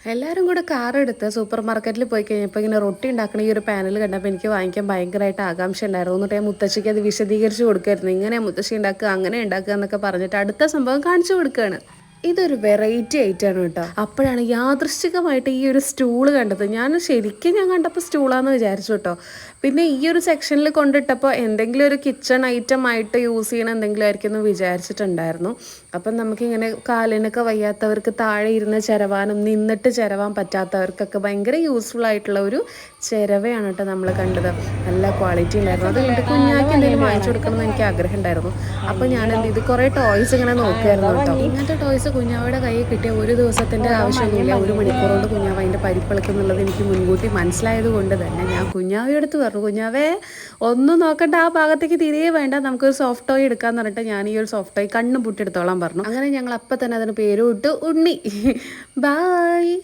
എല്ലാവരും കൂടെ കാറെടുത്ത് സൂപ്പർ മാർക്കറ്റിൽ പോയി കഴിഞ്ഞപ്പോൾ ഇങ്ങനെ റൊട്ടി ഉണ്ടാക്കണ ഈ ഒരു പാനൽ കണ്ടപ്പോൾ എനിക്ക് വാങ്ങിക്കാൻ ഭയങ്കരമായിട്ട് ആകാംക്ഷ ഉണ്ടായിരുന്നു. എന്നിട്ട് ഞാൻ മുത്തശ്ശിക്ക് അത് വിശദീകരിച്ച് കൊടുക്കുമായിരുന്നു. ഇങ്ങനെ മുത്തശ്ശി ഉണ്ടാക്കുക, അങ്ങനെ ഉണ്ടാക്കുക എന്നൊക്കെ പറഞ്ഞിട്ട് അടുത്ത സംഭവം കാണിച്ചു കൊടുക്കുകയാണ്. ഇതൊരു വെറൈറ്റി ഐറ്റമാണ് കേട്ടോ. അപ്പോഴാണ് യാദൃശ്ചികമായിട്ട് ഈ ഒരു സ്റ്റൂള് കണ്ടത്. ഞാൻ കണ്ടപ്പോൾ സ്റ്റൂളാന്ന് വിചാരിച്ചു കേട്ടോ. പിന്നെ ഈ ഒരു സെക്ഷനിൽ കൊണ്ടിട്ടപ്പോൾ എന്തെങ്കിലും ഒരു കിച്ചൺ ഐറ്റം ആയിട്ട് യൂസ് ചെയ്യണ എന്തെങ്കിലും ആയിരിക്കും എന്ന് വിചാരിച്ചിട്ടുണ്ടായിരുന്നു. അപ്പം നമുക്കിങ്ങനെ കാലിനൊക്കെ വയ്യാത്തവർക്ക് താഴെ ഇരുന്ന് ചിരവാനും നിന്നിട്ട് ചിരവാൻ പറ്റാത്തവർക്കൊക്കെ ഭയങ്കര യൂസ്ഫുൾ ആയിട്ടുള്ള ഒരു ചിരവയാണ് കേട്ടോ നമ്മൾ കണ്ടത്. നല്ല ക്വാളിറ്റി ഉണ്ടായിരുന്നു. അത് കഴിഞ്ഞിട്ട് കുഞ്ഞാക്കി എന്തെങ്കിലും വാങ്ങിച്ചു കൊടുക്കണം എന്ന് എനിക്ക് ആഗ്രഹം ഉണ്ടായിരുന്നു. അപ്പോൾ ഞാൻ എന്ത് ചെയ്തു, കുറേ ടോയ്സ് ഇങ്ങനെ നോക്കുമായിരുന്നു കേട്ടോ. ഇങ്ങനത്തെ ടോയ്സ് കുഞ്ഞാവയുടെ കയ്യിൽ കിട്ടിയ ഒരു ദിവസത്തിൻ്റെ ആവശ്യമൊന്നുമില്ല, 1 മണിക്കൂർ കൊണ്ട് കുഞ്ഞാവ അതിൻ്റെ പരിപ്പിളക്കുന്നുള്ളത് എനിക്ക് മുൻകൂട്ടി മനസ്സിലായത് കൊണ്ട് തന്നെ ഞാൻ കുഞ്ഞാവയെടുത്ത് പറഞ്ഞു, കുഞ്ഞാവേ ഒന്നും നോക്കണ്ട, ആ ഭാഗത്തേക്ക് തിരികെ വേണ്ട, നമുക്കൊരു സോഫ്റ്റ് ടോയ് എടുക്കാന്ന് പറഞ്ഞിട്ട് ഞാൻ ഈ ഒരു സോഫ്റ്റ് ടോയ് കണ്ണും പൂട്ടിയെടുത്തോളാൻ പറഞ്ഞു. അങ്ങനെ ഞങ്ങൾ അപ്പം തന്നെ അതിന് പേരും ഇട്ട് ഉണ്ണി. ബായ്.